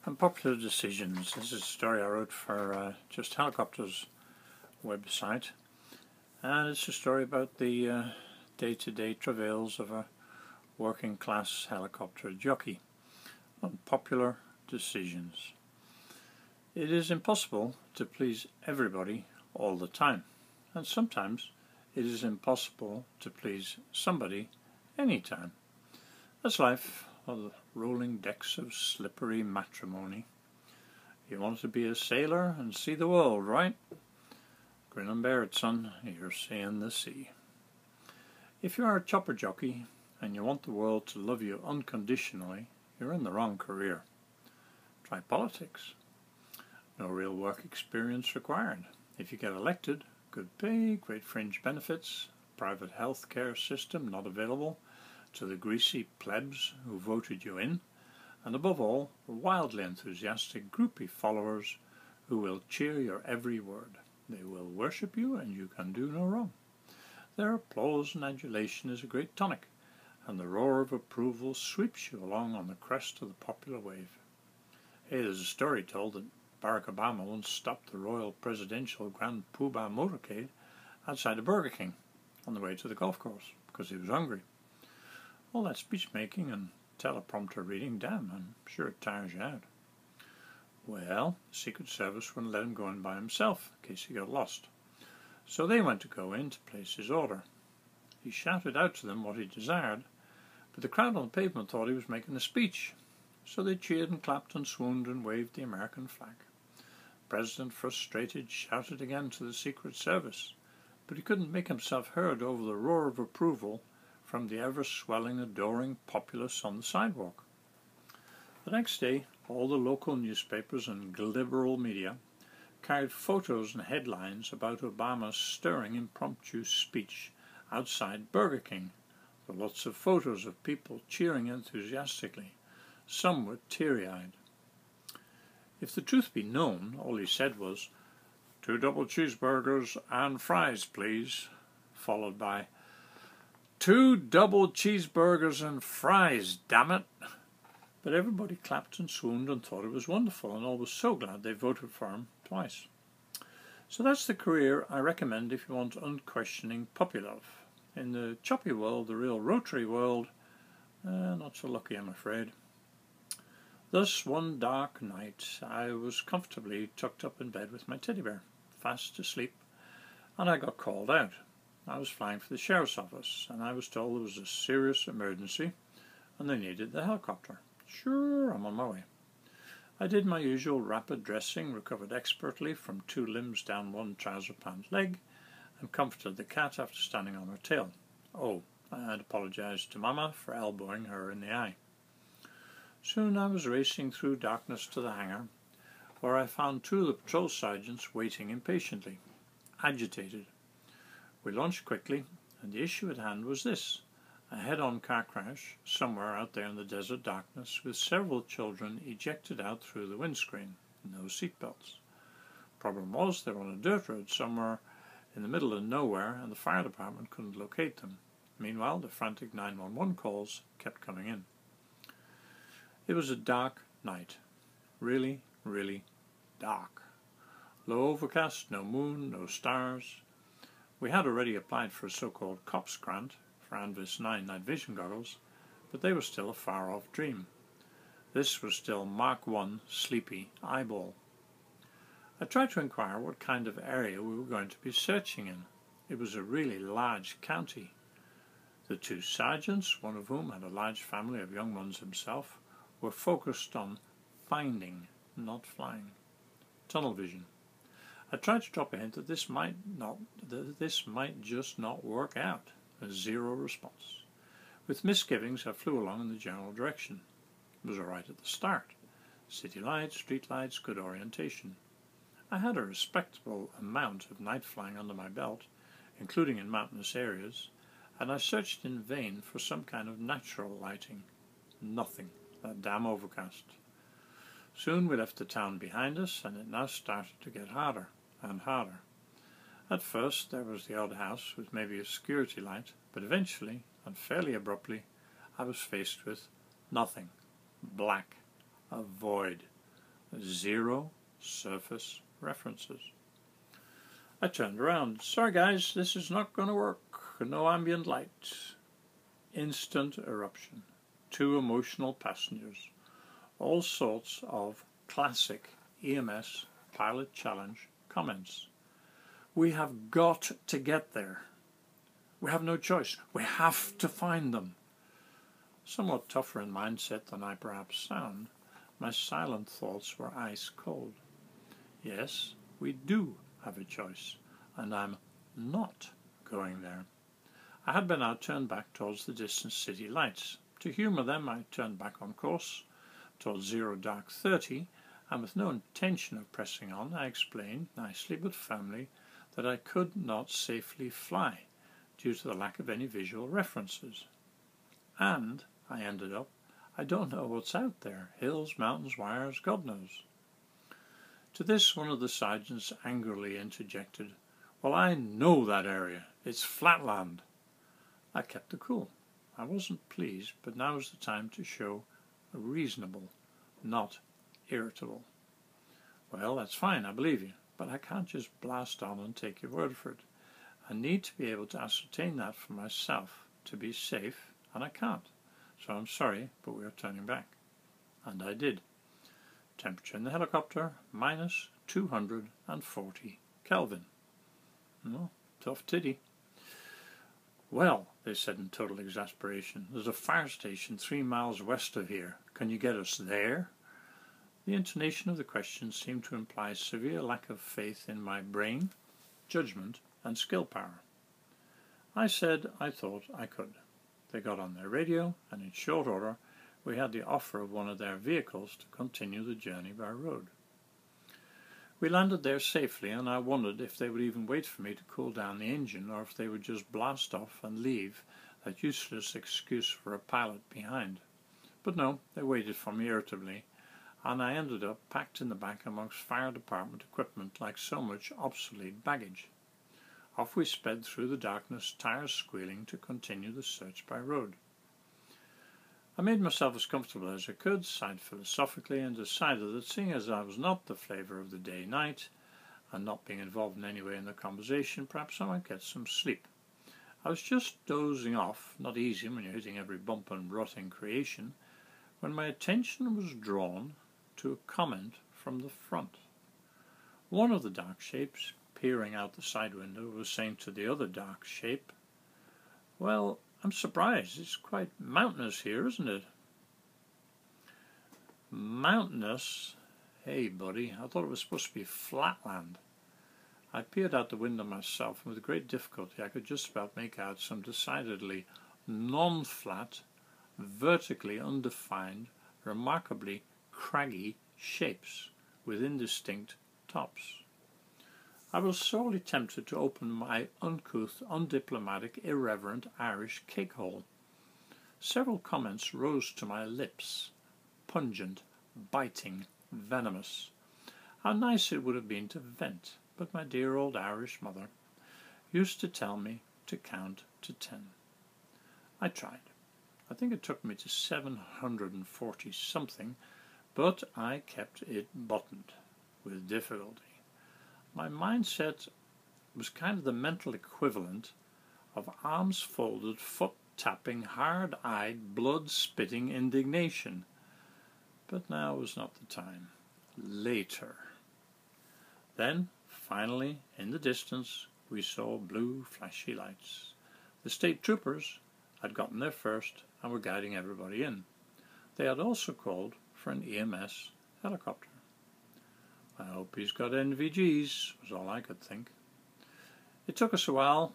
Unpopular Decisions. This is a story I wrote for Just Helicopter's website, and it's a story about the day-to-day travails of a working class helicopter jockey. Unpopular decisions. It is impossible to please everybody all the time, and sometimes it is impossible to please somebody anytime. That's life on the rolling decks of slippery matrimony. You want to be a sailor and see the world, right? Grin and bear it, son, you're seeing the sea. If you are a chopper jockey and you want the world to love you unconditionally, you're in the wrong career. Try politics. No real work experience required. If you get elected, good pay, great fringe benefits, private health care system not available to the greasy plebs who voted you in, and above all, wildly enthusiastic groupie followers who will cheer your every word. They will worship you and you can do no wrong. Their applause and adulation is a great tonic, and the roar of approval sweeps you along on the crest of the popular wave. Hey, there's a story told that Barack Obama once stopped the Royal Presidential Grand Poobah motorcade outside a Burger King on the way to the golf course because he was hungry. All that speech-making and teleprompter reading, damn, I'm sure it tires you out. Well, the Secret Service wouldn't let him go in by himself in case he got lost. So they went to go in to place his order. He shouted out to them what he desired, but the crowd on the pavement thought he was making a speech. So they cheered and clapped and swooned and waved the American flag. The President, frustrated, shouted again to the Secret Service, but he couldn't make himself heard over the roar of approval from the ever-swelling, adoring populace on the sidewalk. The next day, all the local newspapers and liberal media carried photos and headlines about Obama's stirring impromptu speech outside Burger King. There were lots of photos of people cheering enthusiastically. Some were teary-eyed. If the truth be known, all he said was, "2 double cheeseburgers and fries, please," followed by, "2 double cheeseburgers and fries, damn it!" But everybody clapped and swooned and thought it was wonderful, and all was so glad they voted for him twice. So that's the career I recommend if you want unquestioning puppy love. In the choppy world, the real rotary world, not so lucky, I'm afraid. Thus, one dark night, I was comfortably tucked up in bed with my teddy bear, fast asleep, and I got called out. I was flying for the sheriff's office, and I was told there was a serious emergency, and they needed the helicopter. Sure, I'm on my way. I did my usual rapid dressing, recovered expertly from 2 limbs down 1 trouser pant leg, and comforted the cat after standing on her tail. Oh, I had apologized to Mama for elbowing her in the eye. Soon I was racing through darkness to the hangar, where I found 2 of the patrol sergeants waiting impatiently, agitated. We launched quickly, and the issue at hand was this: a head-on car crash somewhere out there in the desert darkness with several children ejected out through the windscreen, no seatbelts. Problem was, they were on a dirt road somewhere in the middle of nowhere, and the fire department couldn't locate them. Meanwhile, the frantic 911 calls kept coming in. It was a dark night. Really, really dark. Low overcast, no moon, no stars. We had already applied for a so-called COPS grant for ANVIS 9 night vision goggles, but they were still a far-off dream. This was still Mark I sleepy eyeball. I tried to inquire what kind of area we were going to be searching in. It was a really large county. The 2 sergeants, one of whom had a large family of young ones himself, were focused on finding, not flying. Tunnel vision. I tried to drop a hint that this might just not work out. A 0 response. With misgivings, I flew along in the general direction. It was all right at the start. City lights, street lights, good orientation. I had a respectable amount of night flying under my belt, including in mountainous areas, and I searched in vain for some kind of natural lighting. Nothing. That damn overcast. Soon we left the town behind us, and it now started to get harder and harder. At first there was the odd house with maybe a security light, but eventually, and fairly abruptly, I was faced with nothing. Black. A void. 0 surface references. I turned around. Sorry guys, this is not going to work. No ambient light. Instant eruption. 2 emotional passengers. All sorts of classic EMS pilot challenge comments. We have got to get there. We have no choice. We have to find them. Somewhat tougher in mindset than I perhaps sound, my silent thoughts were ice cold. Yes, we do have a choice, and I'm not going there. I had by now turned back towards the distant city lights. To humour them, I turned back on course towards 0 dark 30, and with no intention of pressing on, I explained, nicely but firmly, that I could not safely fly due to the lack of any visual references. And, I ended up, I don't know what's out there. Hills, mountains, wires, God knows. To this, one of the sergeants angrily interjected, Well, I know that area. It's flatland. I kept the cool. I wasn't pleased, but now was the time to show a reasonable, not irritable. Well, that's fine, I believe you, but I can't just blast on and take your word for it. I need to be able to ascertain that for myself to be safe, and I can't. So I'm sorry, but we are turning back. And I did. Temperature in the helicopter, minus 240 Kelvin. No, tough titty. Well, they said in total exasperation, there's a fire station 3 miles west of here. Can you get us there? The intonation of the question seemed to imply severe lack of faith in my brain, judgment, and skill power. I said I thought I could. They got on their radio, and in short order, we had the offer of one of their vehicles to continue the journey by road. We landed there safely, and I wondered if they would even wait for me to cool down the engine, or if they would just blast off and leave that useless excuse for a pilot behind. But no, they waited for me irritably, and I ended up packed in the back amongst fire department equipment like so much obsolete baggage. Off we sped through the darkness, tires squealing, to continue the search by road. I made myself as comfortable as I could, sighed philosophically, and decided that seeing as I was not the flavour of the day-night, and not being involved in any way in the conversation, perhaps I might get some sleep. I was just dozing off, not easy when you're hitting every bump and rut in creation, when my attention was drawn to a comment from the front. One of the dark shapes, peering out the side window, was saying to the other dark shape, Well, I'm surprised. It's quite mountainous here, isn't it? Mountainous? Hey, buddy, I thought it was supposed to be flatland. I peered out the window myself, and with great difficulty I could just about make out some decidedly non-flat, vertically undefined, remarkably craggy shapes with indistinct tops. I was sorely tempted to open my uncouth, undiplomatic, irreverent Irish cakehole. Several comments rose to my lips, pungent, biting, venomous. How nice it would have been to vent, but my dear old Irish mother used to tell me to count to 10. I tried. I think it took me to 740-something, but I kept it buttoned with difficulty. My mindset was kind of the mental equivalent of arms folded, foot-tapping, hard-eyed, blood-spitting indignation. But now was not the time. Later. Then, finally, in the distance, we saw blue, flashy lights. The state troopers had gotten there first and were guiding everybody in. They had also called for an EMS helicopter. I hope he's got NVGs, was all I could think. It took us a while,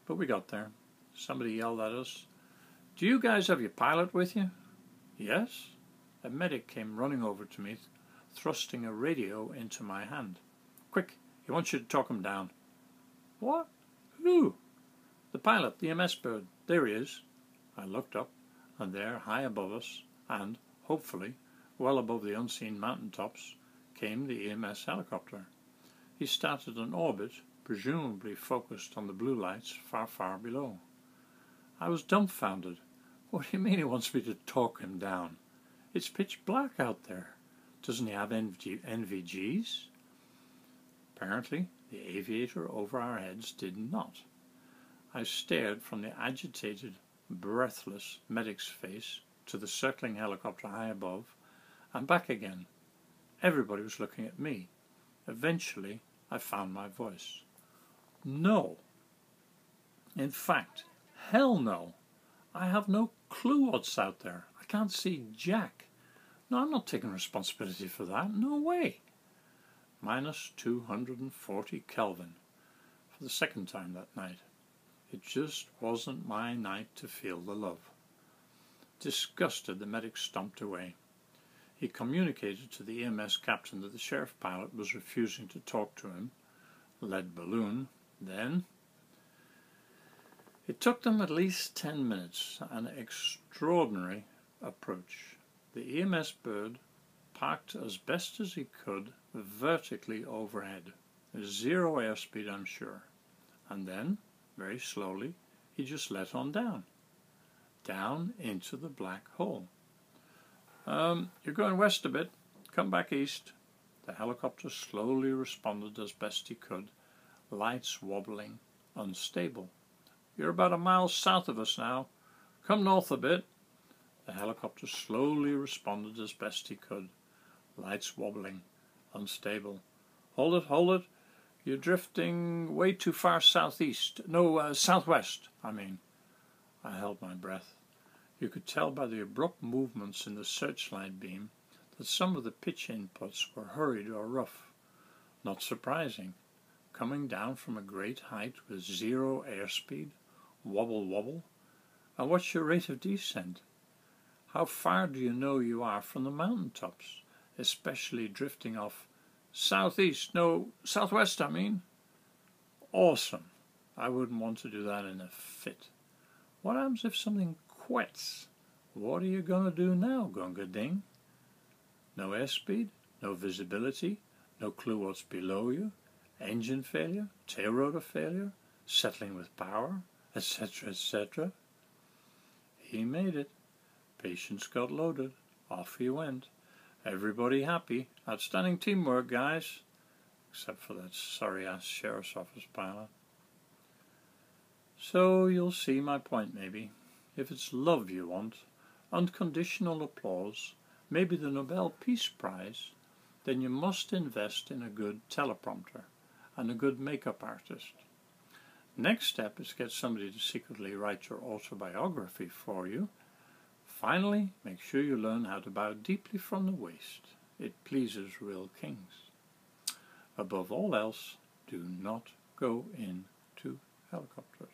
but we got there. Somebody yelled at us, Do you guys have your pilot with you? Yes. A medic came running over to me, thrusting a radio into my hand. Quick, he wants you to talk him down. What? Who? The pilot, the EMS bird. There he is. I looked up, and there, high above us, and, hopefully, well above the unseen mountain tops, came the EMS helicopter. He started an orbit, presumably focused on the blue lights far, far below. I was dumbfounded. What do you mean he wants me to talk him down? It's pitch black out there. Doesn't he have NVGs? Apparently, the aviator over our heads did not. I stared from the agitated, breathless medic's face to the circling helicopter high above, and back again. Everybody was looking at me. Eventually, I found my voice. No. In fact, hell no. I have no clue what's out there. I can't see jack. No, I'm not taking responsibility for that. No way. Minus 240 Kelvin for the second time that night. It just wasn't my night to feel the love. Disgusted, the medic stomped away. He communicated to the EMS captain that the sheriff pilot was refusing to talk to him. Lead balloon. Then it took them at least 10 minutes, an extraordinary approach. The EMS bird parked as best as he could vertically overhead. Zero airspeed, I'm sure. And then, very slowly, he just let on down. Down into the black hole. You're going west a bit. Come back east. The helicopter slowly responded as best he could. Lights wobbling, unstable. You're about a mile south of us now. Come north a bit. The helicopter slowly responded as best he could. Lights wobbling, unstable. Hold it, hold it. You're drifting way too far southeast. No, southwest, I mean. I held my breath. You could tell by the abrupt movements in the searchlight beam that some of the pitch inputs were hurried or rough. Not surprising. Coming down from a great height with zero airspeed, wobble wobble. And what's your rate of descent? How far do you know you are from the mountaintops, especially drifting off southeast, no, southwest I mean? Awesome. I wouldn't want to do that in a fit. What happens if something quits? What are you going to do now, Gunga Ding? No airspeed, no visibility, no clue what's below you, engine failure, tail rotor failure, settling with power, etc., etc. He made it. Patience got loaded. Off he went. Everybody happy. Outstanding teamwork, guys. Except for that sorry-ass sheriff's office pilot. So you'll see my point, maybe. If it's love you want, unconditional applause, maybe the Nobel Peace Prize, then you must invest in a good teleprompter and a good makeup artist. Next step is get somebody to secretly write your autobiography for you. Finally, make sure you learn how to bow deeply from the waist. It pleases real kings. Above all else, do not go into helicopters.